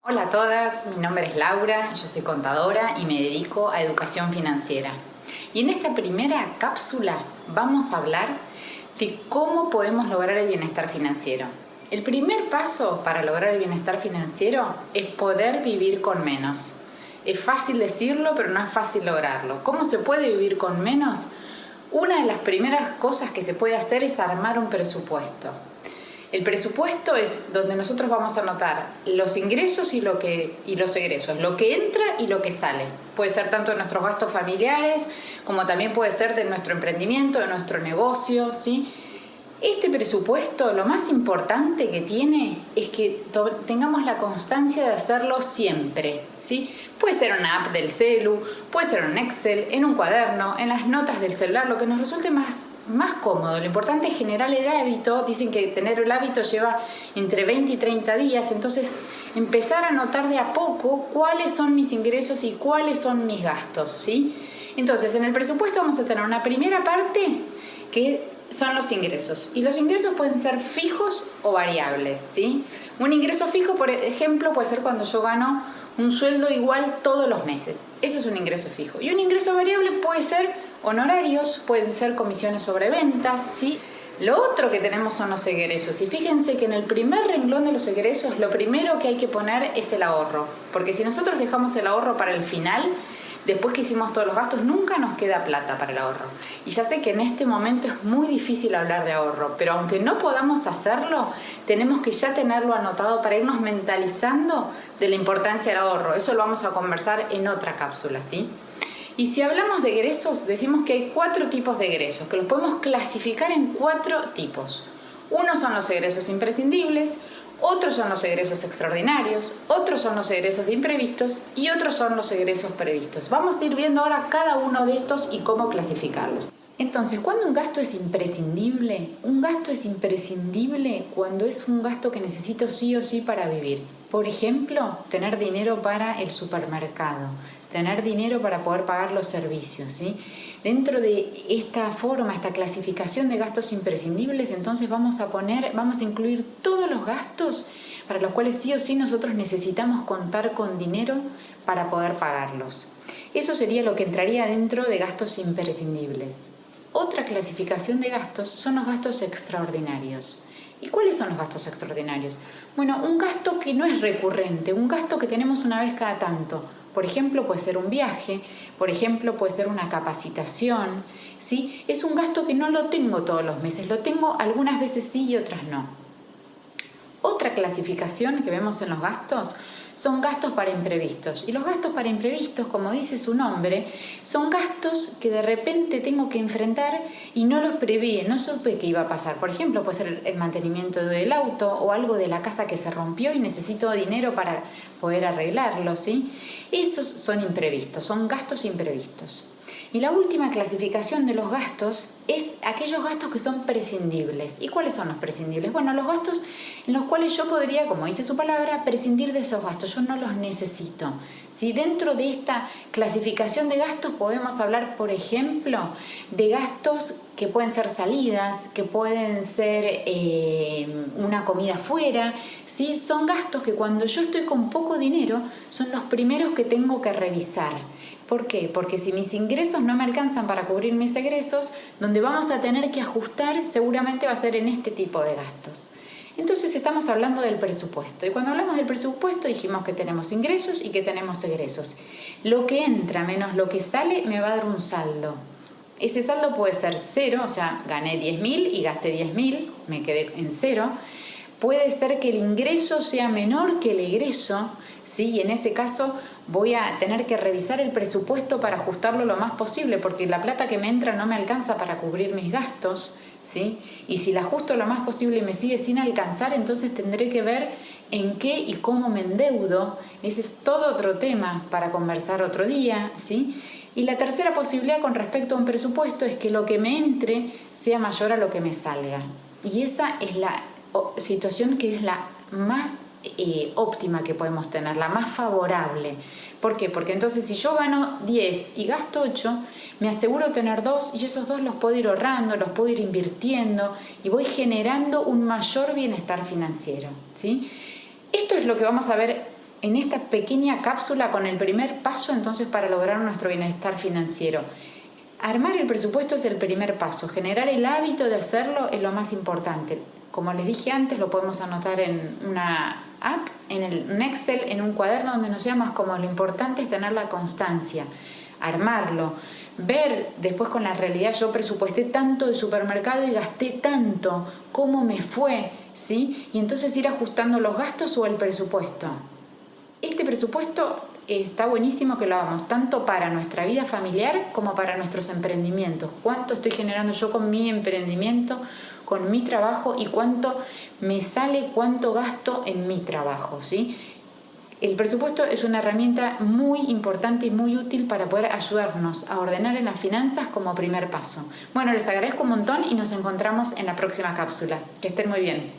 Hola a todas, mi nombre es Laura, yo soy contadora y me dedico a educación financiera. Y en esta primera cápsula vamos a hablar de cómo podemos lograr el bienestar financiero. El primer paso para lograr el bienestar financiero es poder vivir con menos. Es fácil decirlo, pero no es fácil lograrlo. ¿Cómo se puede vivir con menos? Una de las primeras cosas que se puede hacer es armar un presupuesto. El presupuesto es donde nosotros vamos a anotar los ingresos y los egresos, lo que entra y lo que sale. Puede ser tanto de nuestros gastos familiares, como también puede ser de nuestro emprendimiento, de nuestro negocio, ¿sí? Este presupuesto, lo más importante que tiene es que tengamos la constancia de hacerlo siempre, ¿sí? Puede ser una app del celu, puede ser un Excel, en un cuaderno, en las notas del celular, lo que nos resulte más cómodo. Lo importante es generar el hábito. Dicen que tener el hábito lleva entre 20 y 30 días, entonces empezar a notar de a poco cuáles son mis ingresos y cuáles son mis gastos, ¿sí? Entonces, en el presupuesto vamos a tener una primera parte que son los ingresos, y los ingresos pueden ser fijos o variables, ¿sí? Un ingreso fijo, por ejemplo, puede ser cuando yo gano un sueldo igual todos los meses. Eso es un ingreso fijo. Y un ingreso variable puede ser honorarios, pueden ser comisiones sobre ventas, ¿sí? Lo otro que tenemos son los egresos. Y fíjense que en el primer renglón de los egresos, lo primero que hay que poner es el ahorro. Porque si nosotros dejamos el ahorro para el final, después que hicimos todos los gastos, nunca nos queda plata para el ahorro. Y ya sé que en este momento es muy difícil hablar de ahorro, pero aunque no podamos hacerlo, tenemos que ya tenerlo anotado para irnos mentalizando de la importancia del ahorro. Eso lo vamos a conversar en otra cápsula, ¿sí? Y si hablamos de egresos, decimos que hay 4 tipos de egresos, que los podemos clasificar en 4 tipos. Uno son los egresos imprescindibles, otros son los egresos extraordinarios, otros son los egresos de imprevistos y otros son los egresos previstos. Vamos a ir viendo ahora cada uno de estos y cómo clasificarlos. Entonces, ¿cuándo un gasto es imprescindible? Un gasto es imprescindible cuando es un gasto que necesito sí o sí para vivir. Por ejemplo, tener dinero para el supermercado, tener dinero para poder pagar los servicios, ¿sí? Dentro de esta forma, esta clasificación de gastos imprescindibles, entonces vamos a incluir todos los gastos para los cuales sí o sí nosotros necesitamos contar con dinero para poder pagarlos. Eso sería lo que entraría dentro de gastos imprescindibles. Otra clasificación de gastos son los gastos extraordinarios. ¿Y cuáles son los gastos extraordinarios? Bueno, un gasto que no es recurrente, un gasto que tenemos una vez cada tanto. Por ejemplo, puede ser un viaje, por ejemplo, puede ser una capacitación, ¿sí? Es un gasto que no lo tengo todos los meses, lo tengo algunas veces sí y otras no. Otra clasificación que vemos en los gastos son gastos para imprevistos. Y los gastos para imprevistos, como dice su nombre, son gastos que de repente tengo que enfrentar y no los preví, no supe que iba a pasar. Por ejemplo, puede ser el mantenimiento del auto o algo de la casa que se rompió y necesito dinero para poder arreglarlo, ¿sí? Esos son imprevistos, son gastos imprevistos. Y la última clasificación de los gastos es aquellos gastos que son prescindibles. ¿Y cuáles son los prescindibles? Bueno, los gastos en los cuales yo podría, como dice su palabra, prescindir de esos gastos. Yo no los necesito. Si dentro de esta clasificación de gastos podemos hablar, por ejemplo, de gastos que pueden ser salidas, que pueden ser una comida fuera, ¿sí? Son gastos que cuando yo estoy con poco dinero son los primeros que tengo que revisar. ¿Por qué? Porque si mis ingresos no me alcanzan para cubrir mis egresos, donde vamos a tener que ajustar seguramente va a ser en este tipo de gastos. Entonces estamos hablando del presupuesto. Y cuando hablamos del presupuesto dijimos que tenemos ingresos y que tenemos egresos. Lo que entra menos lo que sale me va a dar un saldo. Ese saldo puede ser 0, o sea, gané 10.000 y gasté 10.000, me quedé en 0. Puede ser que el ingreso sea menor que el egreso, ¿sí? Y en ese caso voy a tener que revisar el presupuesto para ajustarlo lo más posible, porque la plata que me entra no me alcanza para cubrir mis gastos, ¿sí? Y si la ajusto lo más posible y me sigue sin alcanzar, entonces tendré que ver en qué y cómo me endeudo. Ese es todo otro tema para conversar otro día, ¿sí? Y la tercera posibilidad con respecto a un presupuesto es que lo que me entre sea mayor a lo que me salga. Y esa es la situación que es la más óptima que podemos tener, la más favorable. ¿Por qué? Porque entonces si yo gano 10 y gasto 8, me aseguro tener 2 y esos 2 los puedo ir ahorrando, los puedo ir invirtiendo y voy generando un mayor bienestar financiero, ¿sí? Esto es lo que vamos a ver en esta pequeña cápsula con el primer paso entonces para lograr nuestro bienestar financiero. Armar el presupuesto es el primer paso, generar el hábito de hacerlo es lo más importante. Como les dije antes, lo podemos anotar en una app, en un Excel, en un cuaderno, donde nos sea más cómodo. Lo importante es tener la constancia, armarlo, ver después con la realidad, yo presupuesté tanto de supermercado y gasté tanto, ¿cómo me fue? ¿Sí? Y entonces ir ajustando los gastos o el presupuesto. Este presupuesto está buenísimo que lo hagamos tanto para nuestra vida familiar como para nuestros emprendimientos. ¿Cuánto estoy generando yo con mi emprendimiento, con mi trabajo y cuánto me sale, cuánto gasto en mi trabajo? ¿Sí? El presupuesto es una herramienta muy importante y muy útil para poder ayudarnos a ordenar en las finanzas como primer paso. Bueno, les agradezco un montón y nos encontramos en la próxima cápsula. Que estén muy bien.